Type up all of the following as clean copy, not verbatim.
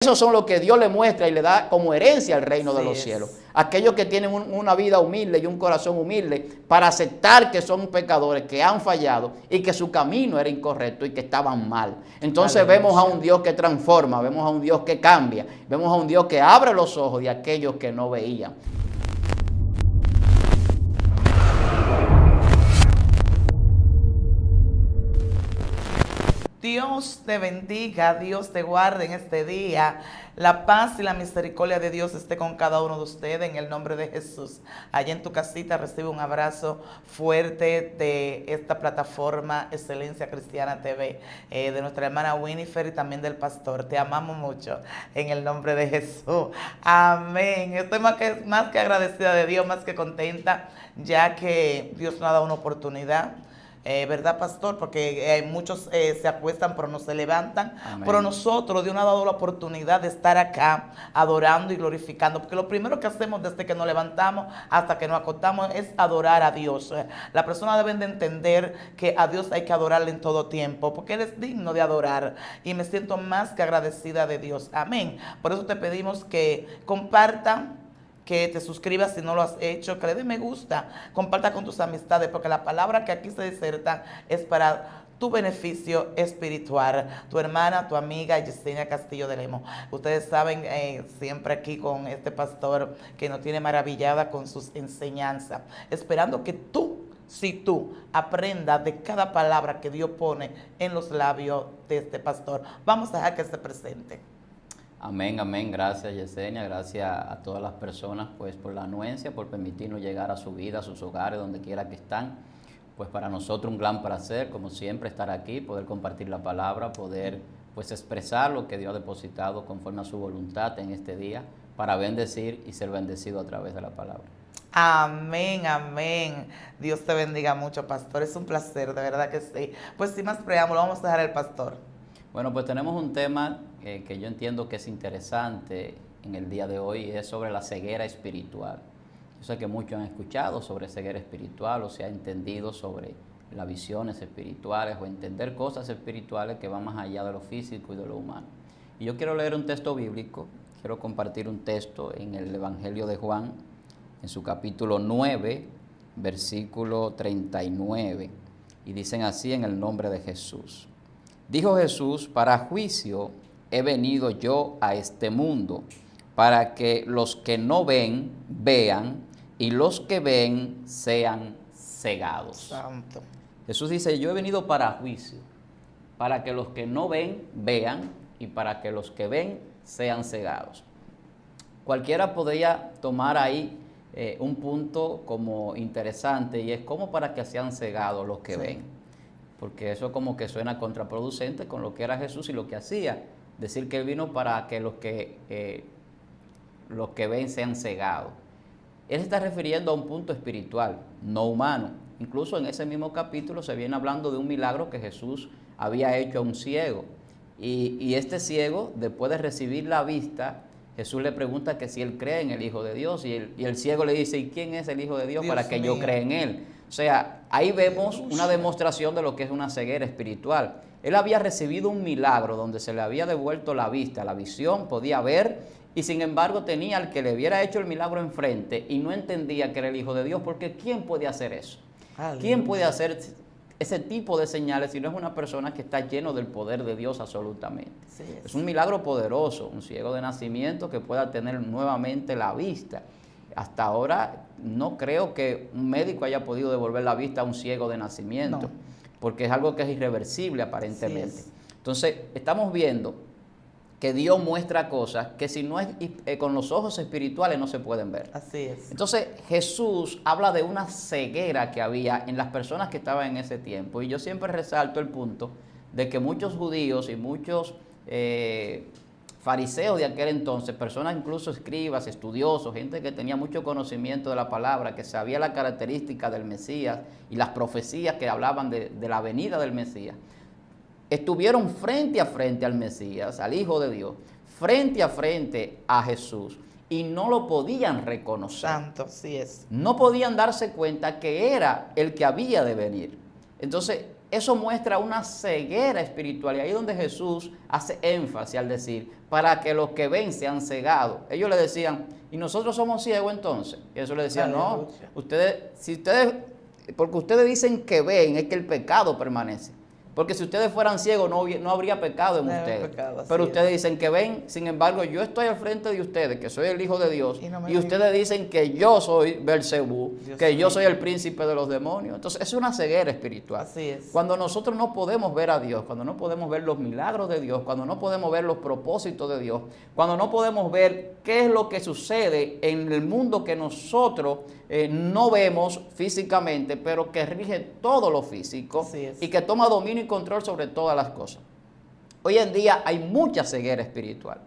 Esos son los que Dios le muestra y le da como herencia al reino de los cielos. Aquellos que tienen una vida humilde y un corazón humilde para aceptar que son pecadores, que han fallado y que su camino era incorrecto y que estaban mal. Entonces vemos a un Dios que transforma, vemos a un Dios que cambia, vemos a un Dios que abre los ojos de aquellos que no veían. Dios te bendiga, Dios te guarde en este día. La paz y la misericordia de Dios esté con cada uno de ustedes en el nombre de Jesús. Allá en tu casita recibe un abrazo fuerte de esta plataforma Excelencia Cristiana TV, de nuestra hermana Winifred y también del pastor. Te amamos mucho en el nombre de Jesús. Amén. Estoy más que agradecida de Dios, más que contenta, ya que Dios nos ha dado una oportunidad. ¿Verdad, pastor? Porque muchos se acuestan pero no se levantan. Amén. Pero nosotros Dios nos ha dado la oportunidad de estar acá adorando y glorificando, porque lo primero que hacemos desde que nos levantamos hasta que nos acostamos es adorar a Dios. Las personas deben de entender que a Dios hay que adorarle en todo tiempo, porque Él es digno de adorar, y me siento más que agradecida de Dios. Amén. Por eso te pedimos que compartan, que te suscribas si no lo has hecho, que le des me gusta, comparta con tus amistades, porque la palabra que aquí se diserta es para tu beneficio espiritual. Tu hermana, tu amiga Yesenia Castillo de Lemos. Ustedes saben, siempre aquí con este pastor que nos tiene maravillada con sus enseñanzas, esperando que si tú aprendas de cada palabra que Dios pone en los labios de este pastor. Vamos a dejar que se presente. Amén, amén. Gracias, Yesenia. Gracias a todas las personas pues por la anuencia, por permitirnos llegar a su vida, a sus hogares, donde quiera que están. Pues para nosotros un gran placer, como siempre, estar aquí, poder compartir la palabra, poder pues expresar lo que Dios ha depositado conforme a su voluntad en este día, para bendecir y ser bendecido a través de la palabra. Amén, amén. Dios te bendiga mucho, pastor. Es un placer, de verdad que sí. Pues sin más preámbulo, vamos a dejar al pastor. Bueno, pues tenemos un tema que yo entiendo que es interesante en el día de hoy, y es sobre la ceguera espiritual. Yo sé que muchos han escuchado sobre ceguera espiritual, o se ha entendido sobre las visiones espirituales o entender cosas espirituales que van más allá de lo físico y de lo humano. Y yo quiero leer un texto bíblico, quiero compartir un texto en el Evangelio de Juan, en su capítulo 9, versículo 39, y dicen así en el nombre de Jesús. Dijo Jesús: para juicio he venido yo a este mundo, para que los que no ven, vean, y los que ven sean cegados. Santo. Jesús dice: yo he venido para juicio, para que los que no ven, vean, y para que los que ven sean cegados. Cualquiera podría tomar ahí un punto como interesante, y es como para que sean cegados los que ven. Porque eso como que suena contraproducente con lo que era Jesús y lo que hacía. Decir que Él vino para que los que ven sean cegados. Él se está refiriendo a un punto espiritual, no humano. Incluso en ese mismo capítulo se viene hablando de un milagro que Jesús había hecho a un ciego. Y este ciego, después de recibir la vista, Jesús le pregunta que si él cree en el Hijo de Dios. Y el ciego le dice: ¿y quién es el Hijo de Dios para que yo crea en Él? O sea, ahí vemos una demostración de lo que es una ceguera espiritual. Él había recibido un milagro donde se le había devuelto la vista, la visión, podía ver, y sin embargo tenía al que le hubiera hecho el milagro enfrente y no entendía que era el Hijo de Dios, porque ¿quién puede hacer eso? ¿Quién puede hacer ese tipo de señales si no es una persona que está lleno del poder de Dios absolutamente? Sí, es un milagro poderoso, un ciego de nacimiento que pueda tener nuevamente la vista. Hasta ahora no creo que un médico haya podido devolver la vista a un ciego de nacimiento, porque es algo que es irreversible aparentemente. Sí es. Entonces, estamos viendo que Dios muestra cosas que si no es con los ojos espirituales no se pueden ver. Así es. Entonces, Jesús habla de una ceguera que había en las personas que estaban en ese tiempo. Y yo siempre resalto el punto de que muchos judíos y muchos fariseos de aquel entonces, personas incluso escribas, estudiosos, gente que tenía mucho conocimiento de la palabra, que sabía la característica del Mesías y las profecías que hablaban de la venida del Mesías, estuvieron frente a frente al Mesías, al Hijo de Dios, frente a frente a Jesús, y no lo podían reconocer. Santo, sí es. No podían darse cuenta que era el que había de venir. Entonces, eso muestra una ceguera espiritual. Y ahí es donde Jesús hace énfasis al decir, para que los que ven sean cegados. Ellos le decían, ¿y nosotros somos ciegos entonces? Y Jesús le decía, no, porque ustedes dicen que ven, es que el pecado permanece. Porque si ustedes fueran ciegos no habría pecado en ustedes. Pero ustedes dicen que ven, sin embargo yo estoy al frente de ustedes, que soy el Hijo de Dios, y ustedes dicen que yo soy Belcebú, que yo soy el príncipe de los demonios. Entonces es una ceguera espiritual. Así es. Cuando nosotros no podemos ver a Dios, cuando no podemos ver los milagros de Dios, cuando no podemos ver los propósitos de Dios, cuando no podemos ver qué es lo que sucede en el mundo que nosotros no vemos físicamente, pero que rige todo lo físico y que toma dominio y control sobre todas las cosas. Hoy en día hay mucha ceguera espiritual.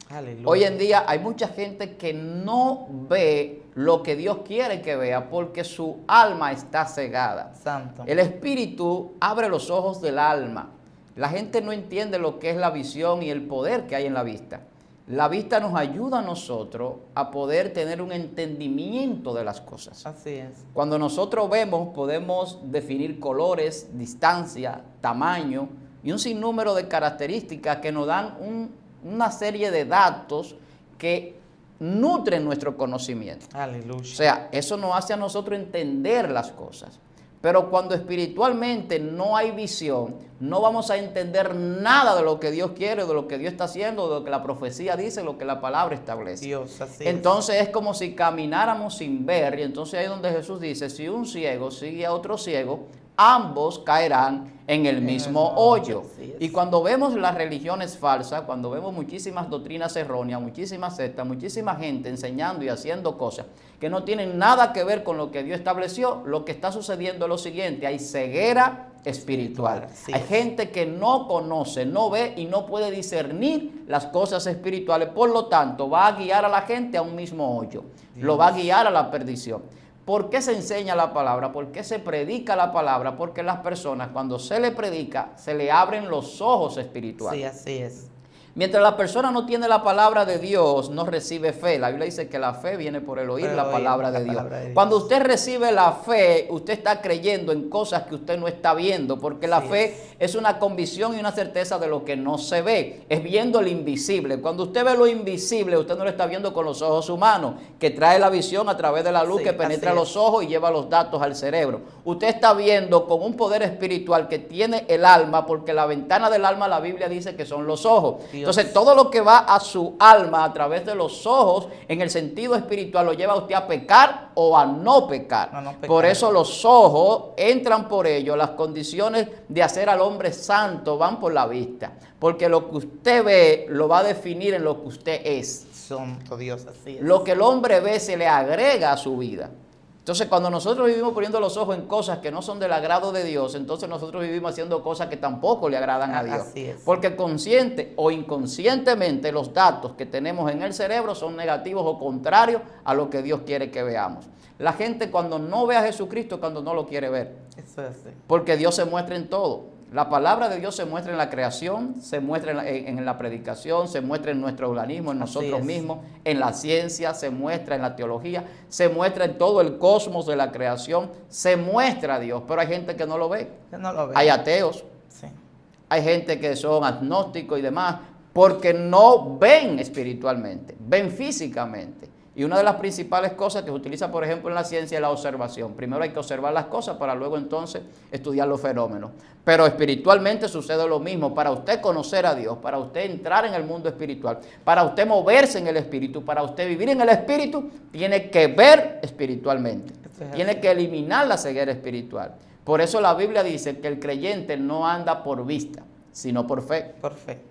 Aleluya. Hoy en día hay mucha gente que no ve lo que Dios quiere que vea porque su alma está cegada. Santo. El espíritu abre los ojos del alma. La gente no entiende lo que es la visión y el poder que hay en la vista. La vista nos ayuda a nosotros a poder tener un entendimiento de las cosas. Así es. Cuando nosotros vemos, podemos definir colores, distancia, tamaño y un sinnúmero de características que nos dan una serie de datos que nutren nuestro conocimiento. Aleluya. O sea, eso nos hace a nosotros entender las cosas. Pero cuando espiritualmente no hay visión, no vamos a entender nada de lo que Dios quiere, de lo que Dios está haciendo, de lo que la profecía dice, lo que la palabra establece. Dios, así entonces es como si camináramos sin ver, y entonces ahí es donde Jesús dice, si un ciego sigue a otro ciego, ambos caerán en el mismo hoyo. Y cuando vemos las religiones falsas, cuando vemos muchísimas doctrinas erróneas, muchísimas sectas, muchísima gente enseñando y haciendo cosas que no tienen nada que ver con lo que Dios estableció, lo que está sucediendo es lo siguiente: hay ceguera espiritual. Hay gente que no conoce, no ve y no puede discernir las cosas espirituales. Por lo tanto, va a guiar a la gente a un mismo hoyo. Lo va a guiar a la perdición. ¿Por qué se enseña la palabra? ¿Por qué se predica la palabra? Porque las personas, cuando se le predica, se le abren los ojos espirituales. Sí, así es. Mientras la persona no tiene la palabra de Dios, no recibe fe. La Biblia dice que la fe viene por el oír la palabra de Dios. Cuando usted recibe la fe, usted está creyendo en cosas que usted no está viendo, porque la fe es una convicción y una certeza de lo que no se ve. Es viendo lo invisible. Cuando usted ve lo invisible, usted no lo está viendo con los ojos humanos, que trae la visión a través de la luz que penetra los ojos y lleva los datos al cerebro. Usted está viendo con un poder espiritual que tiene el alma, porque la ventana del alma, la Biblia dice que son los ojos. Entonces, todo lo que va a su alma a través de los ojos, en el sentido espiritual, lo lleva a usted a pecar o a no pecar. Por eso los ojos entran por ello. Las condiciones de hacer al hombre santo van por la vista. Porque lo que usted ve lo va a definir en lo que usted es. Santo Dios, así es. Lo que el hombre ve se le agrega a su vida. Entonces, cuando nosotros vivimos poniendo los ojos en cosas que no son del agrado de Dios, entonces nosotros vivimos haciendo cosas que tampoco le agradan a Dios. Así es. Porque consciente o inconscientemente los datos que tenemos en el cerebro son negativos o contrarios a lo que Dios quiere que veamos. La gente cuando no ve a Jesucristo, cuando no lo quiere ver. Eso es así. Porque Dios se muestra en todo. La palabra de Dios se muestra en la creación, se muestra en la predicación, se muestra en nuestro organismo, en nosotros mismos, en la ciencia, se muestra en la teología, se muestra en todo el cosmos de la creación, se muestra a Dios, pero hay gente que no lo ve. Hay ateos, hay gente que son agnósticos y demás, porque no ven espiritualmente, ven físicamente. Y una de las principales cosas que se utiliza, por ejemplo, en la ciencia es la observación. Primero hay que observar las cosas para luego entonces estudiar los fenómenos. Pero espiritualmente sucede lo mismo. Para usted conocer a Dios, para usted entrar en el mundo espiritual, para usted moverse en el espíritu, para usted vivir en el espíritu, tiene que ver espiritualmente. Tiene que eliminar la ceguera espiritual. Por eso la Biblia dice que el creyente no anda por vista, sino por fe. Por fe.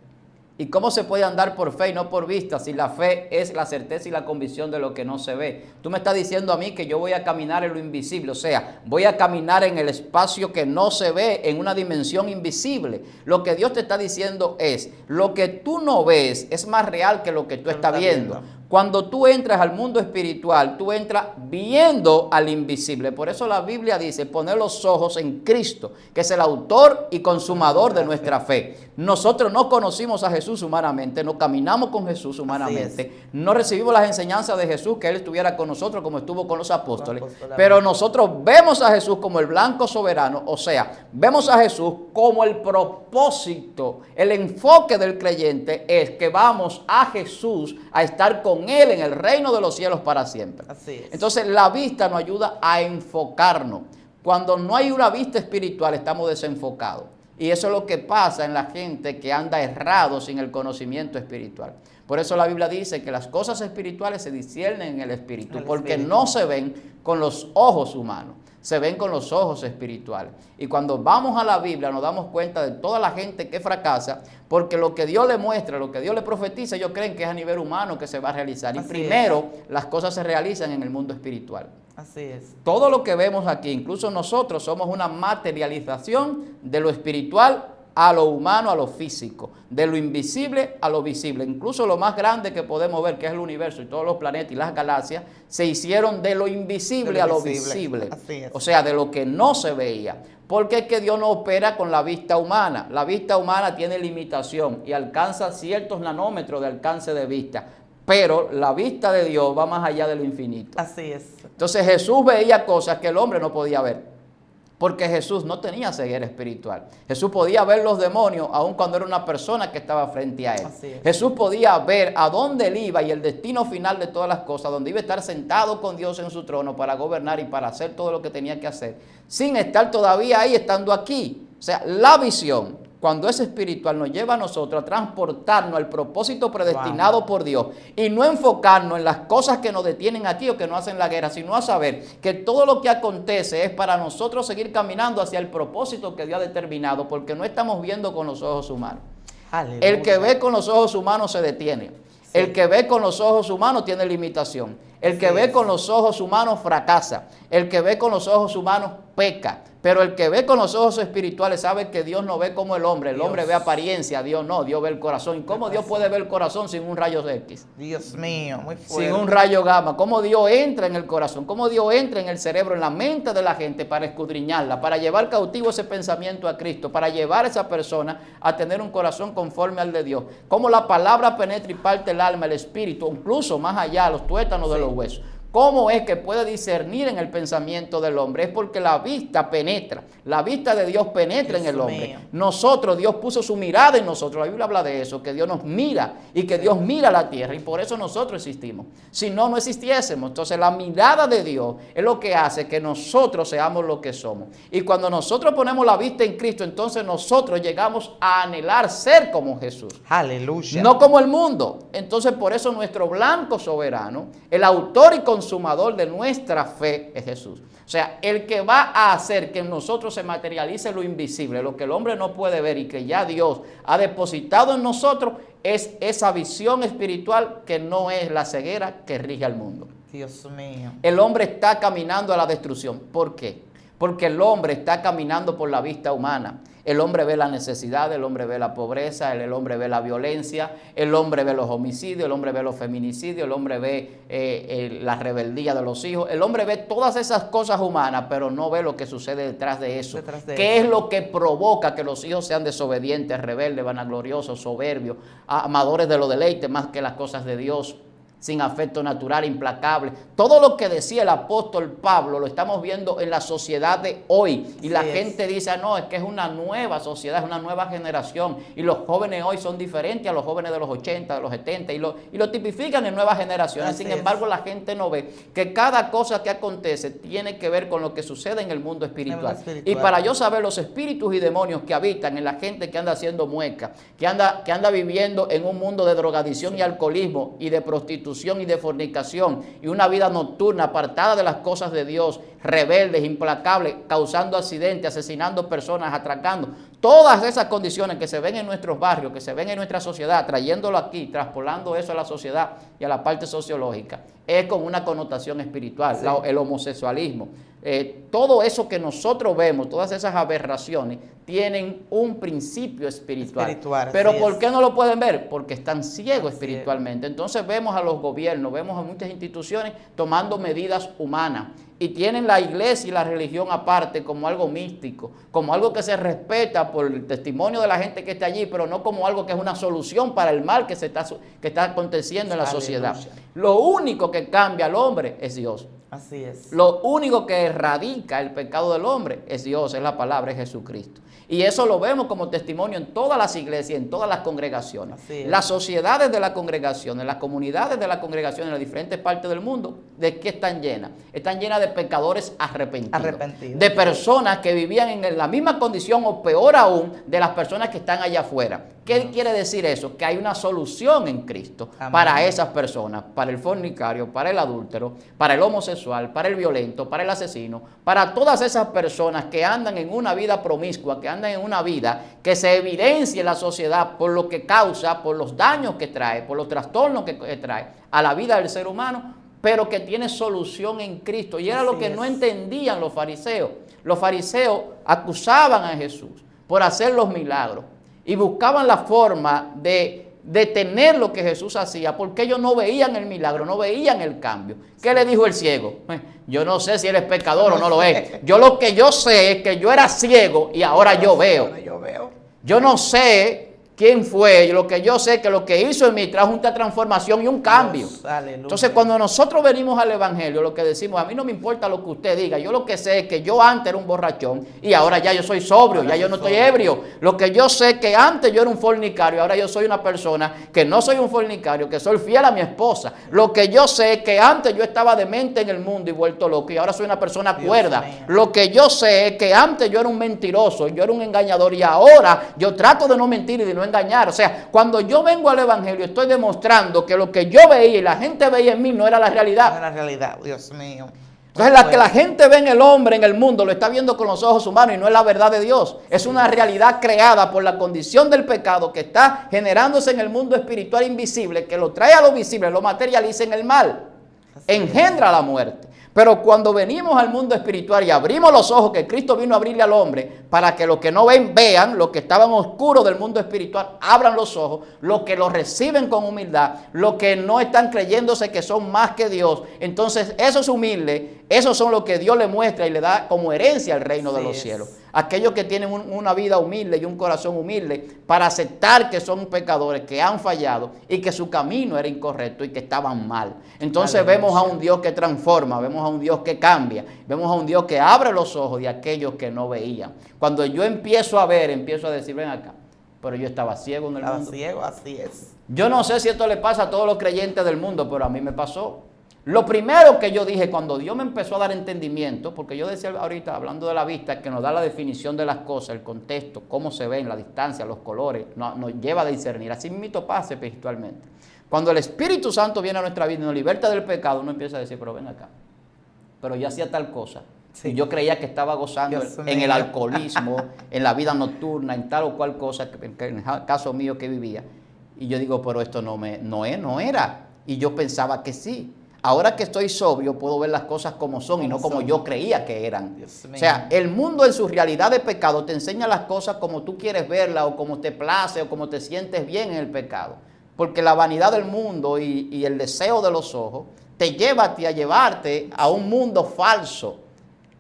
¿Y cómo se puede andar por fe y no por vista si la fe es la certeza y la convicción de lo que no se ve? Tú me estás diciendo a mí que yo voy a caminar en lo invisible, o sea, voy a caminar en el espacio que no se ve, en una dimensión invisible. Lo que Dios te está diciendo es, lo que tú no ves es más real que lo que tú estás viendo. Cuando tú entras al mundo espiritual, tú entras viendo al invisible. Por eso la Biblia dice, poner los ojos en Cristo, que es el autor y consumador de nuestra fe. Nosotros no conocimos a Jesús humanamente, no caminamos con Jesús humanamente, no recibimos las enseñanzas de Jesús, que Él estuviera con nosotros como estuvo con los apóstoles, pero nosotros vemos a Jesús como el blanco soberano, o sea, vemos a Jesús como el propósito, el enfoque del creyente es que vamos a Jesús a estar con Él en el reino de los cielos para siempre. Así es. Entonces la vista nos ayuda a enfocarnos. Cuando no hay una vista espiritual estamos desenfocados. Y eso es lo que pasa en la gente que anda errado sin el conocimiento espiritual. Por eso la Biblia dice que las cosas espirituales se disciernen en el espíritu, porque no se ven con los ojos humanos, se ven con los ojos espirituales. Y cuando vamos a la Biblia nos damos cuenta de toda la gente que fracasa, porque lo que Dios le muestra, lo que Dios le profetiza, ellos creen que es a nivel humano que se va a realizar. Y primero las cosas se realizan en el mundo espiritual. Así es. Todo lo que vemos aquí, incluso nosotros, somos una materialización de lo espiritual a lo humano, a lo físico, de lo invisible a lo visible. Incluso lo más grande que podemos ver, que es el universo y todos los planetas y las galaxias, se hicieron de lo invisible a lo visible. Así es. O sea, de lo que no se veía. Porque es que Dios no opera con la vista humana. La vista humana tiene limitación y alcanza ciertos nanómetros de alcance de vista. Pero la vista de Dios va más allá de lo infinito. Así es. Entonces Jesús veía cosas que el hombre no podía ver, porque Jesús no tenía ceguera espiritual. Jesús podía ver los demonios aun cuando era una persona que estaba frente a él. Jesús podía ver a dónde él iba y el destino final de todas las cosas, donde iba a estar sentado con Dios en su trono para gobernar y para hacer todo lo que tenía que hacer, sin estar todavía ahí, estando aquí. O sea, la visión, cuando es espiritual, nos lleva a nosotros a transportarnos al propósito predestinado por Dios y no enfocarnos en las cosas que nos detienen aquí o que nos hacen la guerra, sino a saber que todo lo que acontece es para nosotros seguir caminando hacia el propósito que Dios ha determinado, porque no estamos viendo con los ojos humanos. Aleluya. El que ve con los ojos humanos se detiene. Sí. El que ve con los ojos humanos tiene limitación. El que ve con los ojos humanos fracasa. El que ve con los ojos humanos peca. Pero el que ve con los ojos espirituales sabe que Dios no ve como el hombre. El hombre ve apariencia, Dios no, Dios ve el corazón. ¿Y cómo Dios puede ver el corazón sin un rayo X? Dios mío, muy fuerte. Sin un rayo gamma. ¿Cómo Dios entra en el corazón? ¿Cómo Dios entra en el cerebro, en la mente de la gente para escudriñarla, para llevar cautivo ese pensamiento a Cristo, para llevar a esa persona a tener un corazón conforme al de Dios? ¿Cómo la palabra penetra y parte el alma, el espíritu, incluso más allá, los tuétanos de los huesos? ¿Cómo es que puede discernir en el pensamiento del hombre? Es porque la vista penetra, la vista de Dios penetra en el hombre. Nosotros, Dios puso su mirada en nosotros, la Biblia habla de eso, que Dios nos mira y que Dios mira la tierra y por eso nosotros existimos. Si no, no existiésemos. Entonces la mirada de Dios es lo que hace que nosotros seamos lo que somos. Y cuando nosotros ponemos la vista en Cristo, entonces nosotros llegamos a anhelar ser como Jesús. Aleluya. No como el mundo. Entonces por eso nuestro blanco soberano, el autor y consumador de nuestra fe es Jesús. O sea, el que va a hacer que en nosotros se materialice lo invisible, lo que el hombre no puede ver y que ya Dios ha depositado en nosotros, es esa visión espiritual que no es la ceguera que rige al mundo. Dios mío. El hombre está caminando a la destrucción. ¿Por qué? Porque el hombre está caminando por la vista humana. El hombre ve la necesidad, el hombre ve la pobreza, el hombre ve la violencia, el hombre ve los homicidios, el hombre ve los feminicidios, el hombre ve la rebeldía de los hijos. El hombre ve todas esas cosas humanas, pero no ve lo que sucede detrás de eso. ¿Qué es lo que provoca que los hijos sean desobedientes, rebeldes, vanagloriosos, soberbios, amadores de los deleites más que las cosas de Dios? Sin afecto natural, implacable. Todo lo que decía el apóstol Pablo lo estamos viendo en la sociedad de hoy. Y la gente dice, no, es que es una nueva sociedad, es una nueva generación. Y los jóvenes hoy son diferentes a los jóvenes de los 80, de los 70. Y lo tipifican en nuevas generaciones. Sin embargo, la gente no ve que cada cosa que acontece tiene que ver con lo que sucede en el mundo espiritual. Y para yo saber los espíritus y demonios que habitan en la gente que anda haciendo mueca, que anda viviendo en un mundo de drogadicción y alcoholismo y de prostitución y de fornicación y una vida nocturna apartada de las cosas de Dios, rebeldes, implacables, causando accidentes, asesinando personas, atracando. Todas esas condiciones que se ven en nuestros barrios, que se ven en nuestra sociedad, trayéndolo aquí, traspolando eso a la sociedad y a la parte sociológica, es con una connotación espiritual, Sí. el homosexualismo. Todo eso que nosotros vemos, todas esas aberraciones, tienen un principio espiritual. Pero así ¿por es. qué no lo pueden ver? Porque están ciegos Así espiritualmente. Entonces vemos a los gobiernos, vemos a muchas instituciones tomando medidas humanas y tienen la iglesia y la religión aparte como algo místico, como algo que se respeta por el testimonio de la gente que está allí, pero no como algo que es una solución para el mal que está aconteciendo en la sociedad. Lo único que cambia al hombre es Dios. Así es. Lo único que erradica el pecado del hombre es Dios, es la palabra, es Jesucristo. Y eso lo vemos como testimonio en todas las iglesias, en todas las congregaciones. Así es. Las sociedades de las congregaciones, las comunidades de las congregaciones en las diferentes partes del mundo, ¿de qué están llenas? Están llenas de pecadores arrepentidos. De personas que vivían en la misma condición o peor aún de las personas que están allá afuera. ¿Qué quiere decir eso? Que hay una solución en Cristo. Amén. Para esas personas, para el fornicario, para el adúltero, para el homosexual, para el violento, para el asesino, para todas esas personas que andan en una vida promiscua, que andan en una vida que se evidencia en la sociedad por lo que causa, por los daños que trae, por los trastornos que trae a la vida del ser humano, pero que tiene solución en Cristo. Y era lo que no entendían los fariseos. Los fariseos acusaban a Jesús por hacer los milagros y buscaban la forma de detener lo que Jesús hacía, porque ellos no veían el milagro, no veían el cambio. ¿Qué le dijo el ciego? Yo no sé si eres pecador o no lo es. Yo lo que yo sé es que yo era ciego y ahora yo veo. Yo no sé quién fue, lo que yo sé es que lo que hizo en mí trajo una transformación y un cambio. Entonces, cuando nosotros venimos al evangelio, lo que decimos, a mí no me importa lo que usted diga, yo lo que sé es que yo antes era un borrachón y ahora ya yo soy sobrio, ya yo no estoy ebrio. Lo que yo sé es que antes yo era un fornicario, ahora yo soy una persona que no soy un fornicario, que soy fiel a mi esposa. Lo que yo sé es que antes yo estaba demente en el mundo y vuelto loco y ahora soy una persona cuerda. Lo que yo sé es que antes yo era un mentiroso, yo era un engañador y ahora yo trato de no mentir y de no engañar. O sea, cuando yo vengo al evangelio estoy demostrando que lo que yo veía y la gente veía en mí no era la realidad. No era la realidad, Dios mío. Entonces la que la gente ve en el hombre, en el mundo, lo está viendo con los ojos humanos y no es la verdad de Dios. Es una realidad creada por la condición del pecado que está generándose en el mundo espiritual invisible, que lo trae a lo visible, lo materializa en el mal, engendra la muerte. Pero cuando venimos al mundo espiritual y abrimos los ojos, que Cristo vino a abrirle al hombre, para que los que no ven, vean, los que estaban oscuros del mundo espiritual, abran los ojos, los que lo reciben con humildad, los que no están creyéndose que son más que Dios, entonces esos humildes, esos son los que Dios le muestra y le da como herencia al reino de los cielos. Aquellos que tienen una vida humilde y un corazón humilde para aceptar que son pecadores, que han fallado y que su camino era incorrecto y que estaban mal. Entonces vemos a un Dios que transforma, vemos a un Dios que cambia, vemos a un Dios que abre los ojos de aquellos que no veían. Cuando yo empiezo a ver, empiezo a decir, ven acá, pero yo estaba ciego en el mundo. Estaba ciego, así es. Yo no sé si esto le pasa a todos los creyentes del mundo, pero a mí me pasó. Lo primero que yo dije cuando Dios me empezó a dar entendimiento, porque yo decía ahorita, hablando de la vista, que nos da la definición de las cosas, el contexto, cómo se ven, la distancia, los colores, nos lleva a discernir. Así mismo pasa espiritualmente. Cuando el Espíritu Santo viene a nuestra vida y nos liberta del pecado, uno empieza a decir, pero ven acá, pero yo hacía tal cosa. Sí. Y yo creía que estaba gozando en el alcoholismo, en la vida nocturna, en tal o cual cosa, en el caso mío que vivía. Y yo digo, pero esto no era. Y yo pensaba que sí. Ahora que estoy sobrio puedo ver las cosas como son y no como yo creía que eran. O sea, el mundo en su realidad de pecado te enseña las cosas como tú quieres verlas o como te place o como te sientes bien en el pecado. Porque la vanidad del mundo y el deseo de los ojos te lleva a ti a llevarte a un mundo falso.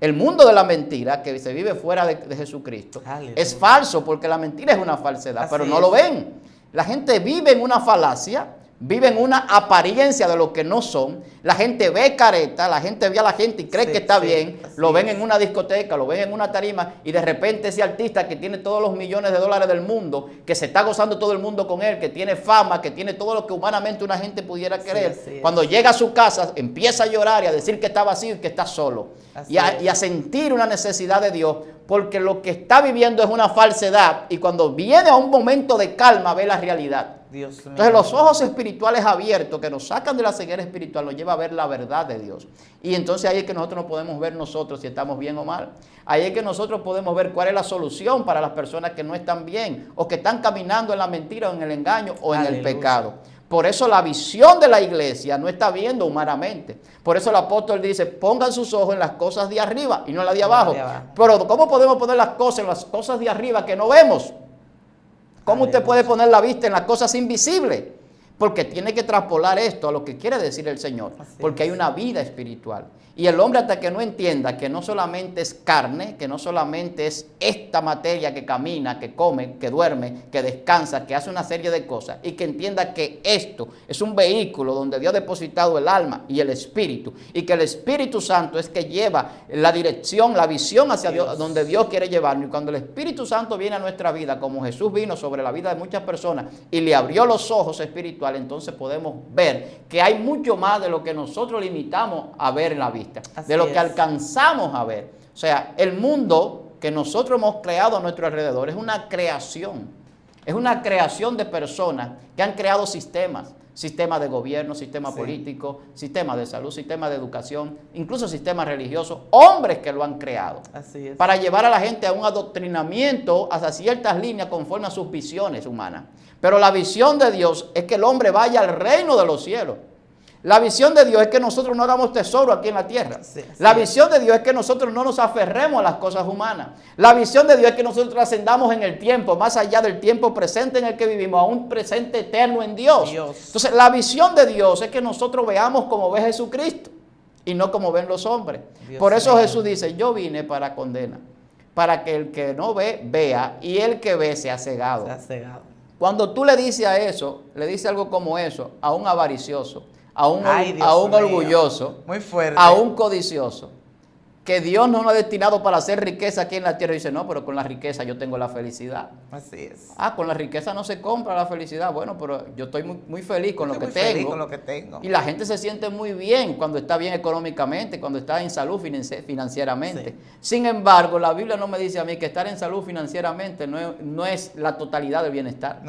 El mundo de la mentira que se vive fuera de Jesucristo es falso porque la mentira es una falsedad, pero no lo ven. La gente vive en una falacia. Viven una apariencia de lo que no son. La gente ve careta, la gente ve a la gente y cree que está bien. Lo ven en una discoteca, lo ven en una tarima y de repente ese artista que tiene todos los millones de dólares del mundo, que se está gozando todo el mundo con él, que tiene fama, que tiene todo lo que humanamente una gente pudiera querer, cuando llega a su casa empieza a llorar y a decir que está vacío y que está solo. Y a sentir una necesidad de Dios porque lo que está viviendo es una falsedad y cuando viene a un momento de calma ve la realidad. Dios mío. Entonces los ojos espirituales abiertos que nos sacan de la ceguera espiritual nos lleva a ver la verdad de Dios. Y entonces ahí es que nosotros no podemos ver nosotros si estamos bien o mal. Ahí es que nosotros podemos ver cuál es la solución para las personas que no están bien o que están caminando en la mentira o en el engaño o en el pecado. Por eso la visión de la iglesia no está viendo humanamente. Por eso el apóstol dice, pongan sus ojos en las cosas de arriba y no en las de abajo. Pero ¿cómo podemos poner las cosas en las cosas de arriba que no vemos? ¿Cómo usted puede poner la vista en las cosas invisibles? Porque tiene que traspolar esto a lo que quiere decir el Señor. Porque hay una vida espiritual. Y el hombre hasta que no entienda que no solamente es carne, que no solamente es esta materia que camina, que come, que duerme, que descansa, que hace una serie de cosas, y que entienda que esto es un vehículo donde Dios ha depositado el alma y el espíritu, y que el Espíritu Santo es que lleva la dirección, la visión hacia Dios, donde Dios quiere llevarnos. Y cuando el Espíritu Santo viene a nuestra vida, como Jesús vino sobre la vida de muchas personas y le abrió los ojos espirituales, entonces podemos ver que hay mucho más de lo que nosotros limitamos a ver en la vista. De lo que alcanzamos a ver. O sea, el mundo que nosotros hemos creado a nuestro alrededor es una creación. Es una creación de personas que han creado sistemas. Sistemas de gobierno, sistemas políticos, sistemas de salud, sistemas de educación, incluso sistemas religiosos. Hombres que lo han creado. Así es. Para llevar a la gente a un adoctrinamiento hacia ciertas líneas conforme a sus visiones humanas. Pero la visión de Dios es que el hombre vaya al reino de los cielos. La visión de Dios es que nosotros no hagamos tesoro aquí en la tierra. La visión de Dios es que nosotros no nos aferremos a las cosas humanas. La visión de Dios es que nosotros trascendamos en el tiempo, más allá del tiempo presente en el que vivimos, a un presente eterno en Dios. Entonces, la visión de Dios es que nosotros veamos como ve Jesucristo y no como ven los hombres. Por eso Jesús dice, yo vine para condena, para que el que no ve, vea, y el que ve sea cegado. Cuando tú le dices a eso, le dices algo como eso, a un avaricioso, a un orgulloso, muy fuerte, a un codicioso, que Dios no nos ha destinado para hacer riqueza aquí en la tierra. Y dice, no, pero con la riqueza yo tengo la felicidad. Así es. Con la riqueza no se compra la felicidad. Bueno, pero yo estoy muy feliz con lo que tengo. Y la gente se siente muy bien cuando está bien económicamente, cuando está en salud financieramente. Sin embargo, la Biblia no me dice a mí que estar en salud financieramente no es la totalidad del bienestar.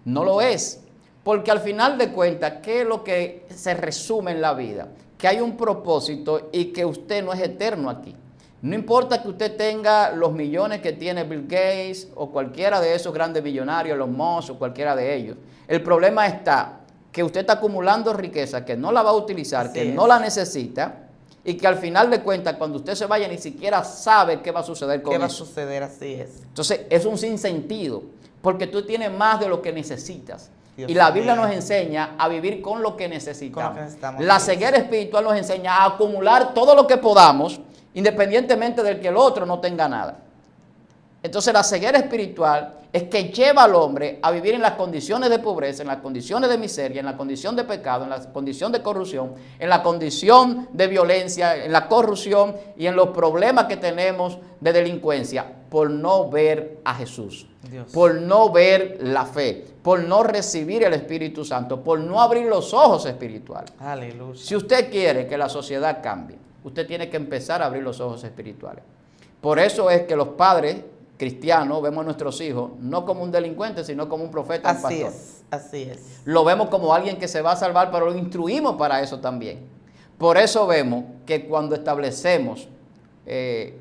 No lo es. Porque al final de cuentas, ¿qué es lo que se resume en la vida? Que hay un propósito y que usted no es eterno aquí. No importa que usted tenga los millones que tiene Bill Gates o cualquiera de esos grandes millonarios, los Musk o cualquiera de ellos. El problema está que usted está acumulando riqueza que no la va a utilizar, que no la necesita y que al final de cuentas, cuando usted se vaya, ni siquiera sabe qué va a suceder con eso. ¿Qué va a suceder? Así es. Entonces, es un sinsentido porque tú tienes más de lo que necesitas. Y la Biblia nos enseña a vivir con lo que necesitamos. La ceguera espiritual nos enseña a acumular todo lo que podamos, independientemente del que el otro no tenga nada. Entonces la ceguera espiritual es que lleva al hombre a vivir en las condiciones de pobreza, en las condiciones de miseria, en la condición de pecado, en la condición de corrupción, en la condición de violencia, en la corrupción y en los problemas que tenemos de delincuencia por no ver a Jesús, por no ver la fe, por no recibir el Espíritu Santo, por no abrir los ojos espirituales. Aleluya. Si usted quiere que la sociedad cambie, usted tiene que empezar a abrir los ojos espirituales. Por eso es que los padres cristianos vemos a nuestros hijos no como un delincuente, sino como un profeta, un pastor. Así es. Lo vemos como alguien que se va a salvar, pero lo instruimos para eso también. Por eso vemos que cuando establecemos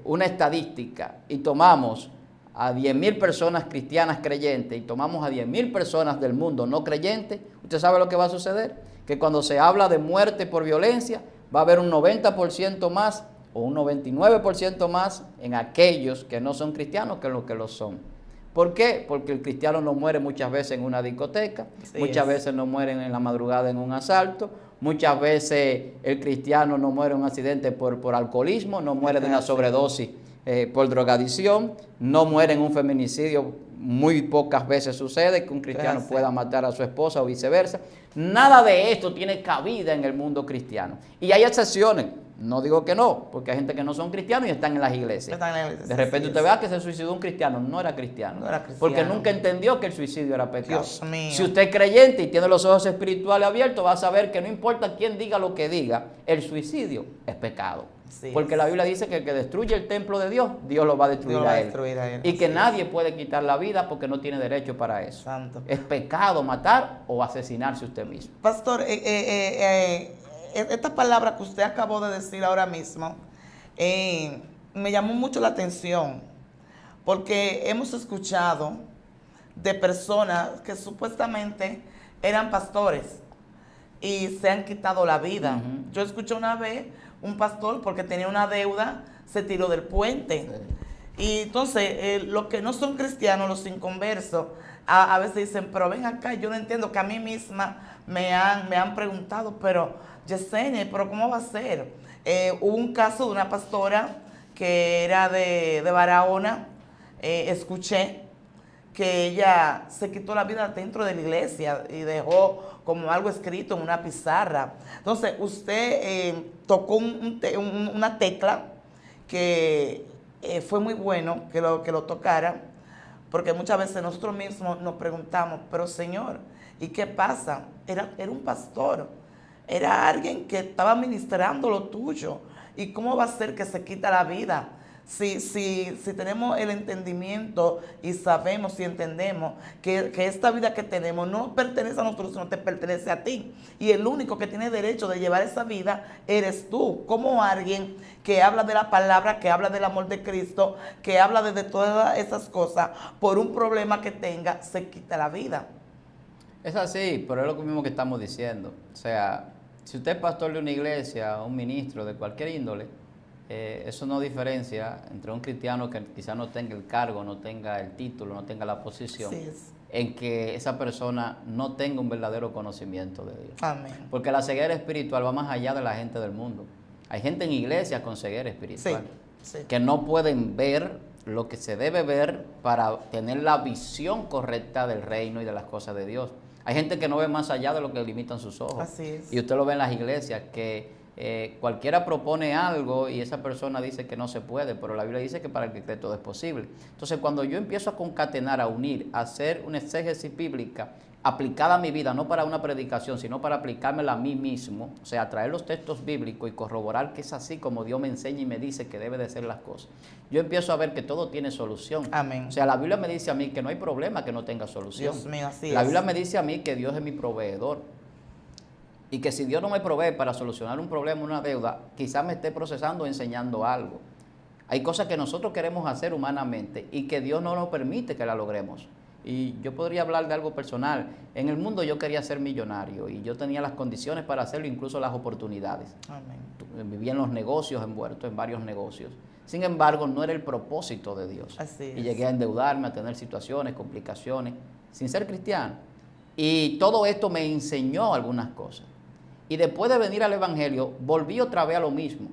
una estadística y tomamos a 10,000 personas cristianas creyentes y tomamos a 10,000 personas del mundo no creyentes, ¿usted sabe lo que va a suceder? Que cuando se habla de muerte por violencia, va a haber un 90% más o un 99% más en aquellos que no son cristianos que en los que lo son. ¿Por qué? Porque el cristiano no muere muchas veces en una discoteca, muchas veces no muere en la madrugada en un asalto, muchas veces el cristiano no muere en un accidente por alcoholismo, no muere de una sobredosis por drogadicción, no muere en un feminicidio, muy pocas veces sucede que un cristiano pueda matar a su esposa o viceversa. Nada de esto tiene cabida en el mundo cristiano. Y hay excepciones. No digo que no, porque hay gente que no son cristianos y están en las iglesias. Están en la iglesia, De repente así usted es. vea que se suicidó un cristiano, no era cristiano. No era cristiano. Porque nunca entendió que el suicidio era pecado. Dios mío. Si usted es creyente y tiene los ojos espirituales abiertos, va a saber que no importa quién diga lo que diga, el suicidio es pecado. Así Porque es. la Biblia dice que el que destruye el templo de Dios, Dios lo va a destruir, Dios lo va a a él. destruir a él, Y que así es. nadie puede quitar la vida porque no tiene derecho para eso. Santo. Es pecado matar o asesinarse usted mismo. Pastor, esta palabra que usted acabó de decir ahora mismo me llamó mucho la atención porque hemos escuchado de personas que supuestamente eran pastores y se han quitado la vida. Ujú. Yo escuché una vez un pastor porque tenía una deuda, se tiró del puente. Y entonces, los que no son cristianos, los inconversos, a veces dicen, pero ven acá, yo no entiendo, que a mí misma me han preguntado, pero Yesenia, pero ¿cómo va a ser? Hubo un caso de una pastora que era de Barahona, escuché que ella se quitó la vida dentro de la iglesia y dejó como algo escrito en una pizarra. Entonces, usted tocó una tecla que fue muy bueno que lo tocara, porque muchas veces nosotros mismos nos preguntamos, pero Señor, ¿y qué pasa? Era un pastor, era alguien que estaba ministrando lo tuyo. ¿Y cómo va a ser que se quita la vida? Si tenemos el entendimiento y sabemos y entendemos que esta vida que tenemos no pertenece a nosotros, sino te pertenece a ti. Y el único que tiene derecho de llevar esa vida eres tú, como alguien que habla de la palabra, que habla del amor de Cristo, que habla de todas esas cosas, por un problema que tenga, se quita la vida. Es así, pero es lo mismo que estamos diciendo. O sea, si usted es pastor de una iglesia, un ministro de cualquier índole, eso no diferencia entre un cristiano que quizás no tenga el cargo, no tenga el título, no tenga la posición, Así es. en que esa persona no tenga un verdadero conocimiento de Dios. Amén. Porque la ceguera espiritual va más allá de la gente del mundo. Hay gente en iglesias con ceguera espiritual Sí. que no pueden ver lo que se debe ver para tener la visión correcta del reino y de las cosas de Dios. Hay gente que no ve más allá de lo que limitan sus ojos. Así es. Y usted lo ve en las iglesias, que cualquiera propone algo y esa persona dice que no se puede, pero la Biblia dice que para el que cree todo es posible. Entonces, cuando yo empiezo a concatenar, a unir, a hacer una exégesis bíblica aplicada a mi vida, no para una predicación, sino para aplicármela a mí mismo, o sea, traer los textos bíblicos y corroborar que es así como Dios me enseña y me dice que debe de ser las cosas, yo empiezo a ver que todo tiene solución. Amén. O sea, la Biblia me dice a mí que no hay problema que no tenga solución. Dios mío, así La es. Biblia me dice a mí que Dios es mi proveedor. Y que si Dios no me provee para solucionar un problema, una deuda, quizás me esté procesando o enseñando algo. Hay cosas que nosotros queremos hacer humanamente y que Dios no nos permite que la logremos. Y yo podría hablar de algo personal. En el mundo yo quería ser millonario y yo tenía las condiciones para hacerlo, incluso las oportunidades. Amén. Vivía en los negocios, envuelto en varios negocios. Sin embargo, no era el propósito de Dios. Así Y es. llegué a endeudarme, a tener situaciones, complicaciones, sin ser cristiano. Y todo esto me enseñó algunas cosas. Y después de venir al Evangelio, volví otra vez a lo mismo.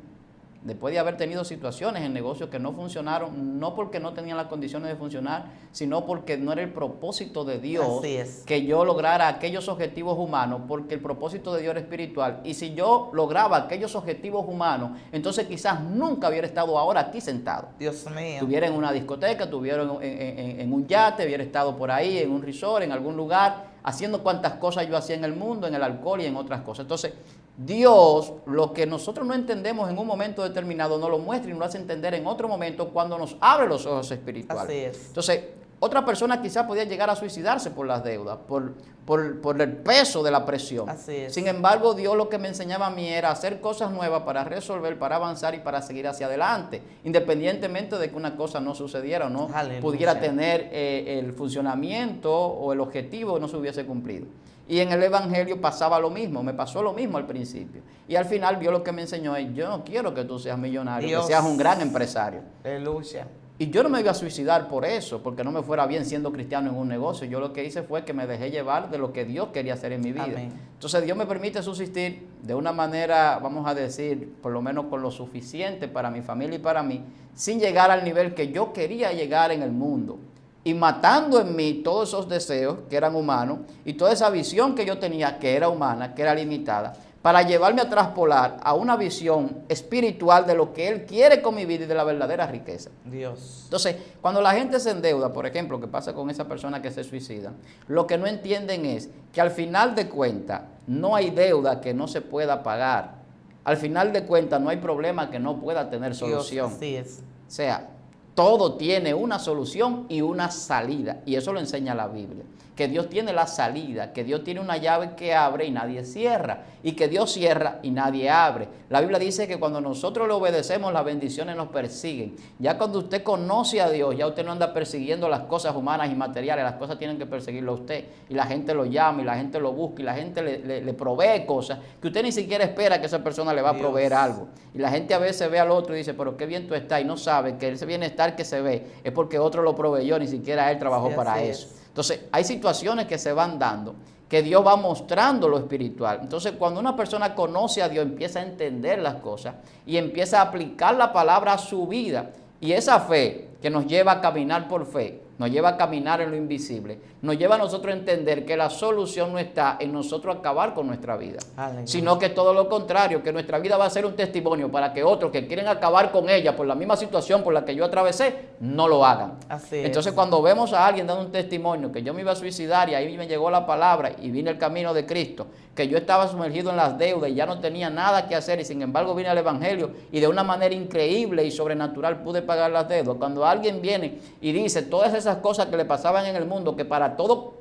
Después de haber tenido situaciones en negocios que no funcionaron, no porque no tenían las condiciones de funcionar, sino porque no era el propósito de Dios Así es. que yo lograra aquellos objetivos humanos, porque el propósito de Dios era espiritual. Y si yo lograba aquellos objetivos humanos, entonces quizás nunca hubiera estado ahora aquí sentado. Dios mío. Estuviera en una discoteca, estuviera en un yate, hubiera estado por ahí, en un resort, en algún lugar, haciendo cuantas cosas yo hacía en el mundo, en el alcohol y en otras cosas. Entonces, Dios, lo que nosotros no entendemos en un momento determinado, nos lo muestra y nos lo hace entender en otro momento cuando nos abre los ojos espirituales. Así es. Entonces, otra persona quizás podía llegar a suicidarse por las deudas, por el peso de la presión. Así es. Sin embargo, Dios lo que me enseñaba a mí era hacer cosas nuevas para resolver, para avanzar y para seguir hacia adelante, independientemente de que una cosa no sucediera o no Aleluya. pudiera tener el funcionamiento o el objetivo no se hubiese cumplido. Y en el Evangelio pasaba lo mismo, me pasó lo mismo al principio. Y al final Dios lo que me enseñó es, yo no quiero que tú seas millonario, Dios. que seas un gran empresario. Aleluya. Y yo no me iba a suicidar por eso, porque no me fuera bien siendo cristiano en un negocio. Yo lo que hice fue que me dejé llevar de lo que Dios quería hacer en mi vida. Amén. Entonces Dios me permite subsistir de una manera, vamos a decir, por lo menos con lo suficiente para mi familia y para mí, sin llegar al nivel que yo quería llegar en el mundo. Y matando en mí todos esos deseos que eran humanos y toda esa visión que yo tenía que era humana, que era limitada, para llevarme a traspolar a una visión espiritual de lo que Él quiere con mi vida y de la verdadera riqueza. Dios. Entonces, cuando la gente se endeuda, por ejemplo, que pasa con esa persona que se suicida, lo que no entienden es que al final de cuentas no hay deuda que no se pueda pagar. Al final de cuentas no hay problema que no pueda tener solución. Dios, así es. O sea, todo tiene una solución y una salida, y eso lo enseña la Biblia, que Dios tiene la salida, que Dios tiene una llave que abre y nadie cierra, y que Dios cierra y nadie abre. La Biblia dice que cuando nosotros le obedecemos, las bendiciones nos persiguen. Ya cuando usted conoce a Dios, ya usted no anda persiguiendo las cosas humanas y materiales, las cosas tienen que perseguirlo a usted, y la gente lo llama, y la gente lo busca, y la gente le provee cosas que usted ni siquiera espera que esa persona le va a proveer algo. Y la gente a veces ve al otro y dice, pero qué bien tú estás, y no sabe que ese bienestar que se ve es porque otro lo proveyó, ni siquiera él trabajó para eso. Entonces, hay situaciones que se van dando, que Dios va mostrando lo espiritual. Entonces, cuando una persona conoce a Dios, empieza a entender las cosas y empieza a aplicar la palabra a su vida. Y esa fe que nos lleva a caminar por fe, nos lleva a caminar en lo invisible, nos lleva a nosotros a entender que la solución no está en nosotros acabar con nuestra vida, sino que todo lo contrario, que nuestra vida va a ser un testimonio para que otros que quieren acabar con ella por la misma situación por la que yo atravesé, no lo hagan. Entonces, cuando vemos a alguien dando un testimonio que yo me iba a suicidar y ahí me llegó la palabra y vine el camino de Cristo, que yo estaba sumergido en las deudas y ya no tenía nada que hacer y sin embargo vine al Evangelio y de una manera increíble y sobrenatural pude pagar las deudas. Cuando alguien viene y dice todas esas cosas que le pasaban en el mundo, que para todo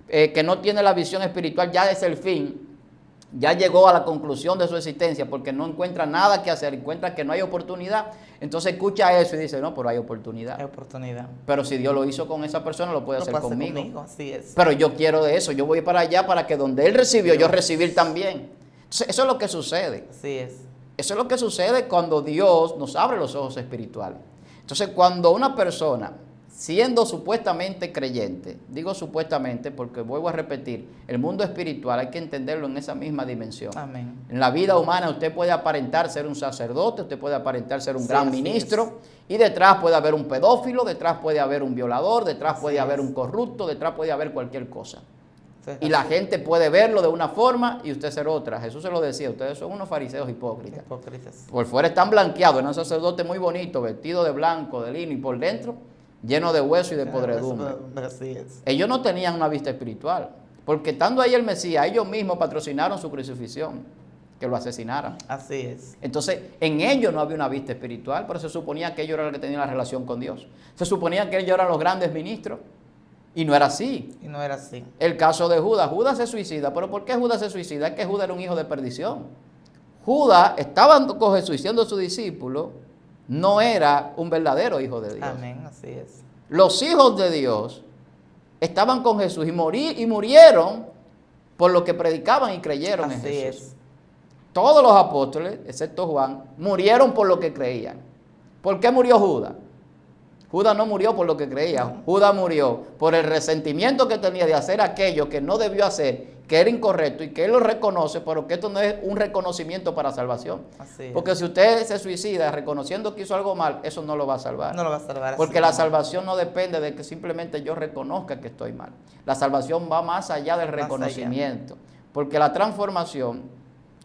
que no tiene la visión espiritual ya es el fin, ya llegó a la conclusión de su existencia porque no encuentra nada que hacer, encuentra que no hay oportunidad, entonces escucha eso y dice, no, pero hay oportunidad. Hay oportunidad. Pero si Dios lo hizo con esa persona, lo puede hacer conmigo. Así es. Pero yo quiero de eso, yo voy para allá para que donde Él recibió, yo recibir también. Entonces, eso es lo que sucede. Así es. Eso es lo que sucede cuando Dios nos abre los ojos espirituales. Entonces, cuando una persona, siendo supuestamente creyente, digo supuestamente porque vuelvo a repetir, el mundo espiritual hay que entenderlo en esa misma dimensión. Amén. En la vida humana usted puede aparentar ser un sacerdote, usted puede aparentar ser un gran ministro, y detrás puede haber un pedófilo, detrás puede haber un violador, detrás puede haber un corrupto, detrás puede haber cualquier cosa. Y la gente puede verlo de una forma y usted ser otra. Jesús se lo decía, ustedes son unos fariseos hipócritas. Por fuera están blanqueados, era un sacerdote muy bonito, vestido de blanco, de lino, y por dentro lleno de hueso y de podredumbre. Así es. Ellos no tenían una vista espiritual, porque estando ahí el Mesías, ellos mismos patrocinaron su crucifixión, que lo asesinaran. Así es. Entonces, en ellos no había una vista espiritual, pero se suponía que ellos eran los que tenían la relación con Dios. Se suponía que ellos eran los grandes ministros, y no era así. Y no era así. El caso de Judas, Judas se suicida, pero ¿por qué Judas se suicida? Es que Judas era un hijo de perdición. Judas estaba con Jesús siendo su discípulo, no era un verdadero hijo de Dios. Amén, así es. Los hijos de Dios estaban con Jesús y murieron por lo que predicaban y creyeron en Jesús. Así es. Todos los apóstoles, excepto Juan, murieron por lo que creían. ¿Por qué murió Judas? Judas no murió por lo que creía. No. Judas murió por el resentimiento que tenía de hacer aquello que no debió hacer, que era incorrecto y que él lo reconoce, pero que esto no es un reconocimiento para salvación. Porque si usted se suicida reconociendo que hizo algo mal, eso no lo va a salvar. No lo va a salvar. Porque la salvación no depende de que simplemente yo reconozca que estoy mal. La salvación va más allá del reconocimiento. Porque la transformación,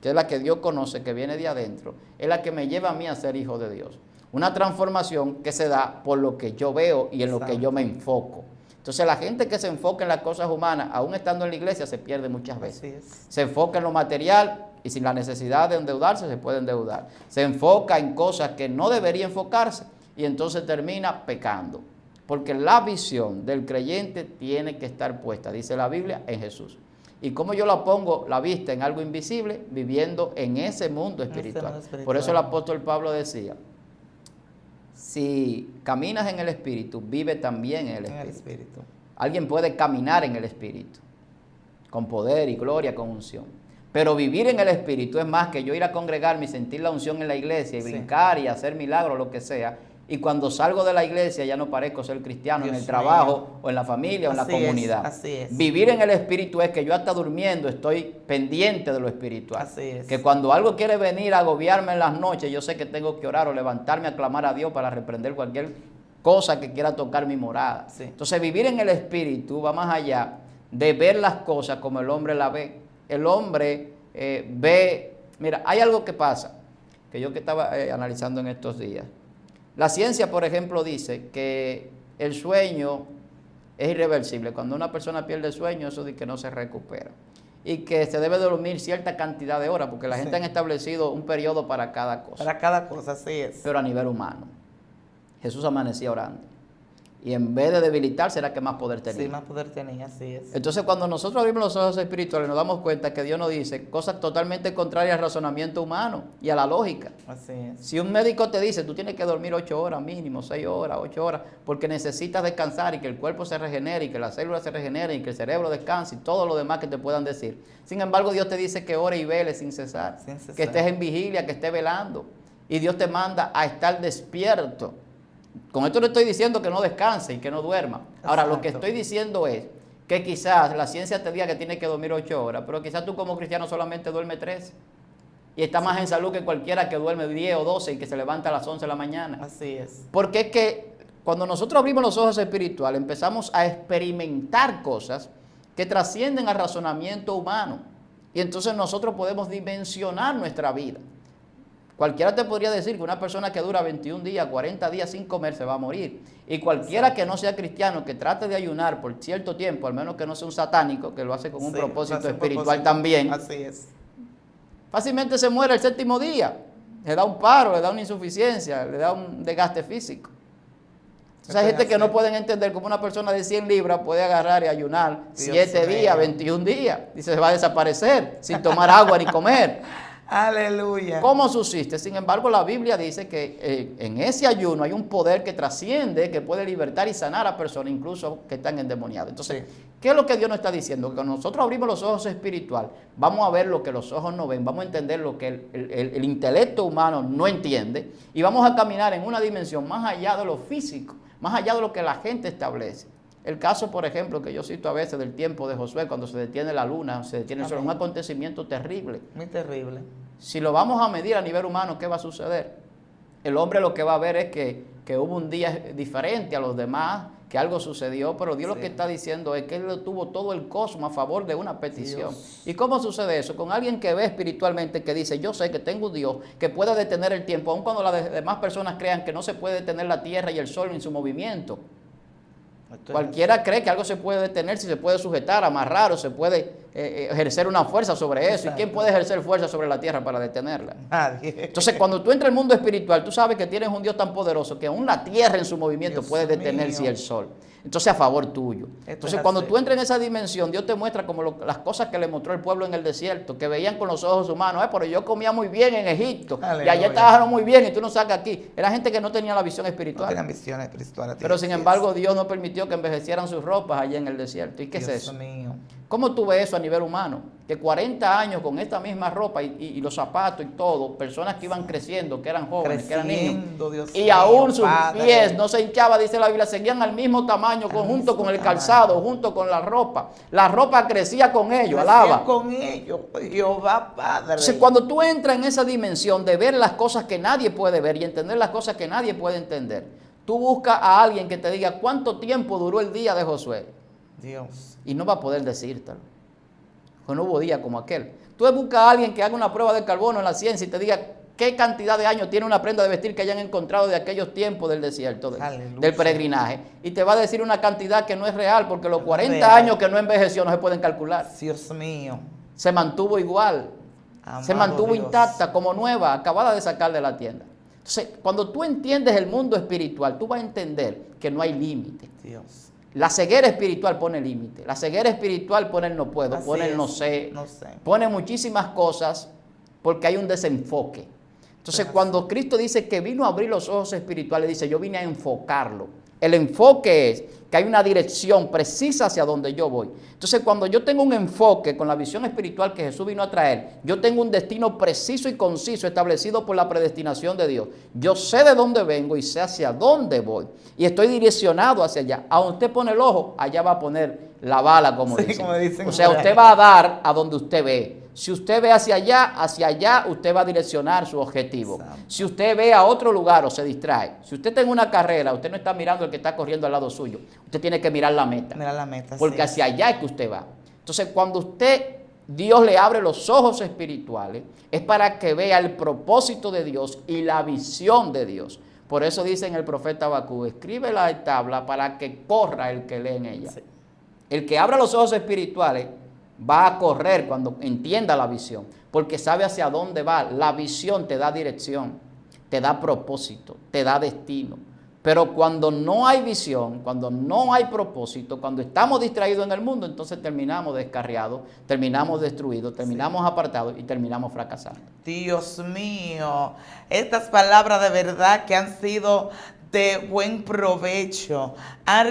que es la que Dios conoce, que viene de adentro, es la que me lleva a mí a ser hijo de Dios. Una transformación que se da por lo que yo veo y en lo que yo me enfoco. Entonces la gente que se enfoca en las cosas humanas, aún estando en la iglesia, se pierde muchas veces. Se enfoca en lo material y sin la necesidad de endeudarse se puede endeudar. Se enfoca en cosas que no debería enfocarse y entonces termina pecando. Porque la visión del creyente tiene que estar puesta, dice la Biblia, en Jesús. ¿Y cómo yo la pongo la vista en algo invisible? Viviendo en ese mundo espiritual. Por eso el apóstol Pablo decía, si caminas en el Espíritu, vive también en el Espíritu. Alguien puede caminar en el Espíritu, con poder y gloria, con unción. Pero vivir en el Espíritu es más que yo ir a congregarme y sentir la unción en la iglesia y brincar y hacer milagros, lo que sea. Y cuando salgo de la iglesia ya no parezco ser cristiano en el trabajo o en la familia o en la comunidad. Así es. Vivir en el Espíritu es que yo hasta durmiendo estoy pendiente de lo espiritual. Así es. Que cuando algo quiere venir a agobiarme en las noches, yo sé que tengo que orar o levantarme a clamar a Dios para reprender cualquier cosa que quiera tocar mi morada. Sí. Entonces vivir en el Espíritu va más allá de ver las cosas como el hombre la ve. El hombre ve, mira, hay algo que pasa, que yo que estaba analizando en estos días. La ciencia, por ejemplo, dice que el sueño es irreversible. Cuando una persona pierde el sueño, eso de que no se recupera. Y que se debe de dormir cierta cantidad de horas, porque la gente han establecido un periodo para cada cosa. Para cada cosa, así es. Pero a nivel humano. Jesús amanecía orando. Y en vez de debilitarse, era que más poder tenía. Sí, más poder tenía, así es. Entonces, cuando nosotros abrimos los ojos espirituales, nos damos cuenta que Dios nos dice cosas totalmente contrarias al razonamiento humano y a la lógica. Así es. Si un médico te dice, tú tienes que dormir 8 horas mínimo, 6 horas, 8 horas, porque necesitas descansar y que el cuerpo se regenere y que las células se regeneren y que el cerebro descanse y todo lo demás que te puedan decir. Sin embargo, Dios te dice que ore y vele sin cesar, que estés en vigilia, que estés velando. Y Dios te manda a estar despierto. Con esto no estoy diciendo que no descanse y que no duerma. Ahora, lo que estoy diciendo es que quizás la ciencia te diga que tienes que dormir 8 horas, pero quizás tú como cristiano solamente duermes 13. Y está más en salud que cualquiera que duerme 10 o 12 y que se levanta a las 11 de la mañana. Así es. Porque es que cuando nosotros abrimos los ojos espirituales, empezamos a experimentar cosas que trascienden al razonamiento humano. Y entonces nosotros podemos dimensionar nuestra vida. Cualquiera te podría decir que una persona que dura 21 días, 40 días sin comer se va a morir. Y cualquiera que no sea cristiano, que trate de ayunar por cierto tiempo, al menos que no sea un satánico, que lo hace con un propósito espiritual también, así es, fácilmente se muere el 7º día. Le da un paro, le da una insuficiencia, le da un desgaste físico. Entonces hay gente que no pueden entender cómo una persona de 100 libras puede agarrar y ayunar 7 días, 21 días, y se va a desaparecer sin tomar agua ni comer. Aleluya. ¿Cómo subsiste? Sin embargo, la Biblia dice que en ese ayuno hay un poder que trasciende, que puede libertar y sanar a personas, incluso que están endemoniadas. Entonces, ¿qué es lo que Dios nos está diciendo? Que cuando nosotros abrimos los ojos espirituales, vamos a ver lo que los ojos no ven, vamos a entender lo que el intelecto humano no entiende, y vamos a caminar en una dimensión más allá de lo físico, más allá de lo que la gente establece. El caso, por ejemplo, que yo cito a veces del tiempo de Josué, cuando se detiene la luna, se detiene el sol, un acontecimiento terrible. Muy terrible. Si lo vamos a medir a nivel humano, ¿qué va a suceder? El hombre lo que va a ver es que hubo un día diferente a los demás, que algo sucedió, pero Dios lo que está diciendo es que Él tuvo todo el cosmos a favor de una petición. Dios. ¿Y cómo sucede eso? Con alguien que ve espiritualmente, que dice, yo sé que tengo un Dios que puede detener el tiempo, aun cuando las demás personas crean que no se puede detener la tierra y el sol en su movimiento. Cualquiera cree que algo se puede detener si se puede sujetar, amarrar o se puede ejercer una fuerza sobre eso. Exacto. ¿Y quién puede ejercer fuerza sobre la tierra para detenerla? Nadie. Entonces, cuando tú entras al mundo espiritual, tú sabes que tienes un Dios tan poderoso que aún la tierra en su movimiento Dios puede detenerse y el sol. Entonces, a favor tuyo. Entonces, cuando tú entras en esa dimensión, Dios te muestra como las cosas que le mostró el pueblo en el desierto, que veían con los ojos humanos. Pero yo comía muy bien en Egipto. Aleluya. Y allá estaba muy bien y tú no sacas aquí. Era gente que no tenía la visión espiritual. No tenían visión espiritual. Pero sin embargo, Dios no permitió que envejecieran sus ropas allá en el desierto. ¿Y qué es eso? Mío. ¿Cómo tú ves eso a nivel humano? Que 40 años con esta misma ropa y los zapatos y todo, personas que iban creciendo, que eran jóvenes, que eran niños, Dios y mío, aún sus pies no se hinchaban, dice la Biblia, seguían al mismo tamaño, junto con el calzado, junto con la ropa. La ropa crecía con ellos, alaba. Con ellos, Jehová Padre. Entonces, cuando tú entras en esa dimensión de ver las cosas que nadie puede ver y entender las cosas que nadie puede entender, tú buscas a alguien que te diga cuánto tiempo duró el día de Josué. Dios. Y no va a poder decírtelo. Pues no hubo día como aquel. Tú buscas a alguien que haga una prueba de carbono en la ciencia y te diga qué cantidad de años tiene una prenda de vestir que hayan encontrado de aquellos tiempos del desierto, del peregrinaje. Y te va a decir una cantidad que no es real, porque los 40 años que no envejeció no se pueden calcular. Dios mío. Se mantuvo igual. Amado se mantuvo Dios. Intacta, como nueva, acabada de sacar de la tienda. Entonces, cuando tú entiendes el mundo espiritual, tú vas a entender que no hay límite. Dios. La ceguera espiritual pone límite. La ceguera espiritual pone el no puedo, así pone el no sé, pone muchísimas cosas porque hay un desenfoque. Entonces, cuando Cristo dice que vino a abrir los ojos espirituales, dice, yo vine a enfocarlo. El enfoque es que hay una dirección precisa hacia donde yo voy. Entonces, cuando yo tengo un enfoque con la visión espiritual que Jesús vino a traer, yo tengo un destino preciso y conciso establecido por la predestinación de Dios. Yo sé de dónde vengo y sé hacia dónde voy. Y estoy direccionado hacia allá. A donde usted pone el ojo, allá va a poner la bala, como dicen. O sea, usted va a dar a donde usted ve. Si usted ve hacia allá usted va a direccionar su objetivo. Exacto. Si usted ve a otro lugar o se distrae, si usted está en una carrera, usted no está mirando el que está corriendo al lado suyo. Usted tiene que mirar la meta. Mirar la meta. Porque hacia allá es que usted va. Entonces, cuando usted Dios le abre los ojos espirituales, es para que vea el propósito de Dios y la visión de Dios. Por eso dice en el profeta Habacuc, escribe la tabla para que corra el que lee en ella. Sí. El que abra los ojos espirituales va a correr cuando entienda la visión, porque sabe hacia dónde va. La visión te da dirección, te da propósito, te da destino. Pero cuando no hay visión, cuando no hay propósito, cuando estamos distraídos en el mundo, entonces terminamos descarriados, terminamos destruidos, terminamos apartados y terminamos fracasando. Dios mío, estas palabras de verdad que han sido de buen provecho. A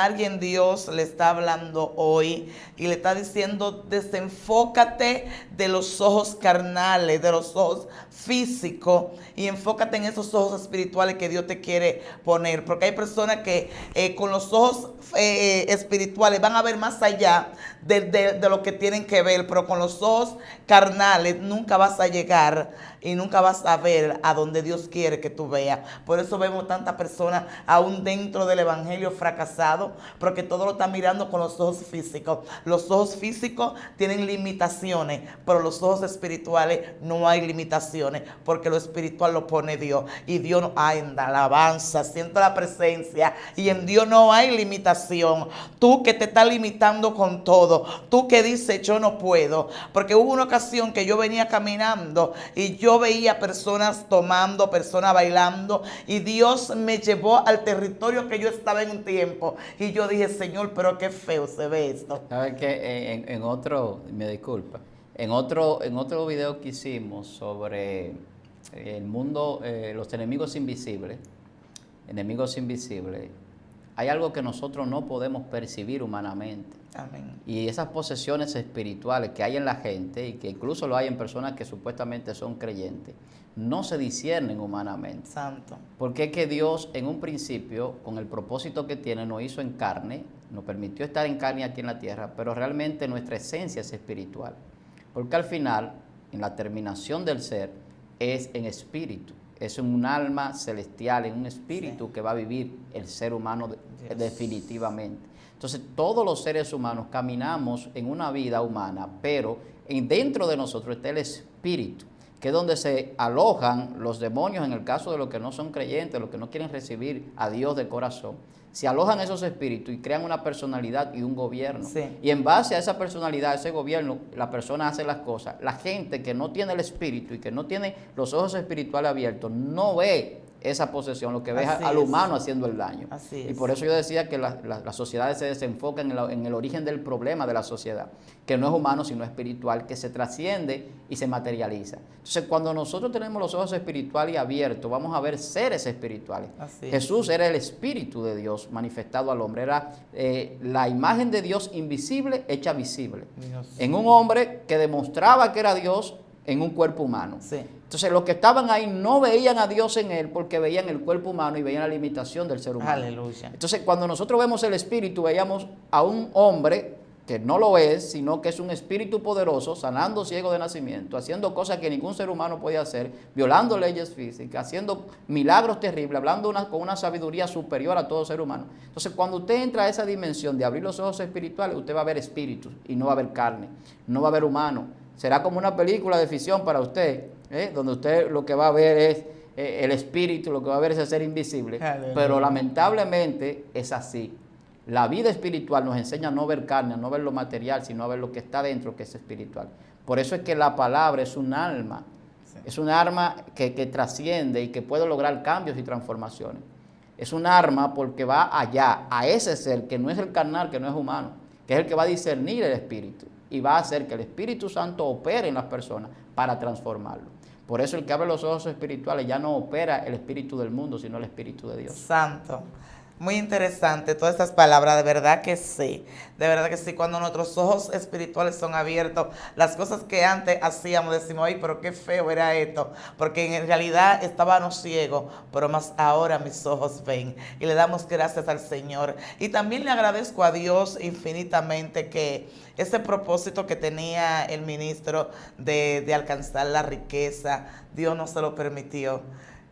alguien Dios le está hablando hoy y le está diciendo, desenfócate de los ojos carnales, de los ojos físicos y enfócate en esos ojos espirituales que Dios te quiere poner. Porque hay personas que con los ojos espirituales van a ver más allá de lo que tienen que ver, pero con los ojos carnales nunca vas a llegar y nunca vas a ver a donde Dios quiere que tú veas. Por eso vemos tantas personas aún dentro del evangelio fracasado, porque todo lo están mirando con los ojos físicos. Los ojos físicos tienen limitaciones, pero los ojos espirituales no hay limitaciones, porque lo espiritual lo pone Dios. Y Dios no hay en la alabanza, siento la presencia, y en Dios no hay limitación. Tú que te estás limitando con todo, tú que dices yo no puedo, porque hubo una ocasión que yo venía caminando y yo veía personas tomando, personas bailando, y Dios me llevó al territorio que yo estaba en un tiempo, y yo dije, Señor, pero qué feo se ve esto. ¿Sabes qué? En otro, me disculpa, en otro video que hicimos sobre el mundo, los enemigos invisibles, hay algo que nosotros no podemos percibir humanamente. Amén. Y esas posesiones espirituales que hay en la gente, y que incluso lo hay en personas que supuestamente son creyentes, no se disciernen humanamente. Santo. Porque es que Dios en un principio, con el propósito que tiene, nos hizo en carne, nos permitió estar en carne aquí en la tierra, pero realmente nuestra esencia es espiritual. Porque al final, en la terminación del ser, es en espíritu. Es un alma celestial, en un espíritu que va a vivir el ser humano definitivamente. Entonces, todos los seres humanos caminamos en una vida humana, pero dentro de nosotros está el espíritu, que es donde se alojan los demonios, en el caso de los que no son creyentes, los que no quieren recibir a Dios de corazón. Se alojan esos espíritus y crean una personalidad y un gobierno. Sí. Y en base a esa personalidad, ese gobierno, la persona hace las cosas. La gente que no tiene el espíritu y que no tiene los ojos espirituales abiertos, no ve esa posesión, lo que ve al humano haciendo el daño. Así es. Y por eso yo decía que las sociedades se desenfocan en el origen del problema de la sociedad, que no es humano sino espiritual, que se trasciende y se materializa. Entonces, cuando nosotros tenemos los ojos espirituales abiertos, vamos a ver seres espirituales. Jesús era el Espíritu de Dios manifestado al hombre, era la imagen de Dios invisible hecha visible, en un hombre que demostraba que era Dios en un cuerpo humano. Sí. Entonces los que estaban ahí no veían a Dios en él porque veían el cuerpo humano y veían la limitación del ser humano. Aleluya. Entonces cuando nosotros vemos el Espíritu, veíamos a un hombre que no lo es, sino que es un espíritu poderoso, sanando ciego de nacimiento, haciendo cosas que ningún ser humano puede hacer, violando leyes físicas, haciendo milagros terribles, hablando con una sabiduría superior a todo ser humano. Entonces, cuando usted entra a esa dimensión de abrir los ojos espirituales, usted va a ver espíritus y no va a ver carne, no va a ver humano. Será como una película de ficción para usted, donde usted lo que va a ver es el espíritu, lo que va a ver es el ser invisible. Pero lamentablemente es así. La vida espiritual nos enseña a no ver carne, a no ver lo material, sino a ver lo que está dentro, que es espiritual. Por eso es que la palabra es un alma, es un arma que trasciende y que puede lograr cambios y transformaciones. Es un arma porque va allá, a ese ser que no es el carnal, que no es humano, que es el que va a discernir el espíritu y va a hacer que el Espíritu Santo opere en las personas para transformarlo. Por eso el que abre los ojos espirituales ya no opera el espíritu del mundo, sino el espíritu de Dios. Santo. Muy interesante todas estas palabras, de verdad que sí, de verdad que sí. Cuando nuestros ojos espirituales son abiertos, las cosas que antes hacíamos, decimos, ay, pero qué feo era esto, porque en realidad estábamos ciegos, pero más ahora mis ojos ven, y le damos gracias al Señor. Y también le agradezco a Dios infinitamente que ese propósito que tenía el ministro de alcanzar la riqueza, Dios no se lo permitió.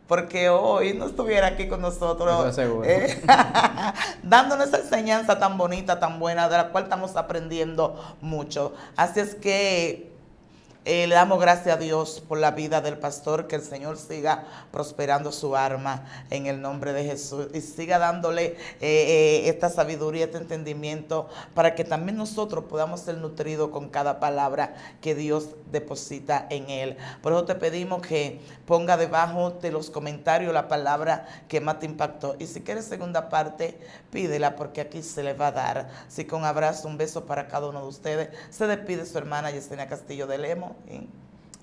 porque hoy no estuviera aquí con nosotros, Eso es seguro. dándonos esa enseñanza tan bonita, tan buena, de la cual estamos aprendiendo mucho. Así es que le damos gracias a Dios por la vida del pastor, que el Señor siga prosperando su arma en el nombre de Jesús y siga dándole esta sabiduría, este entendimiento, para que también nosotros podamos ser nutridos con cada palabra que Dios deposita en él. Por eso te pedimos que ponga debajo de los comentarios la palabra que más te impactó, y si quieres segunda parte, pídela, porque aquí se le va a dar. Así que un abrazo, un beso para cada uno de ustedes. Se despide su hermana Yesenia Castillo de Lemos.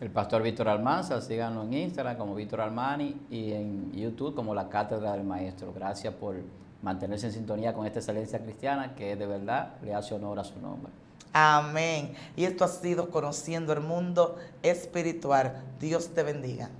El pastor Víctor Almanza, síganlo en Instagram como Víctor Almani y en YouTube como La Cátedra del Maestro. Gracias por mantenerse en sintonía con esta excelencia cristiana que de verdad le hace honor a su nombre. Amén. Y esto ha sido Conociendo el Mundo Espiritual. Dios te bendiga.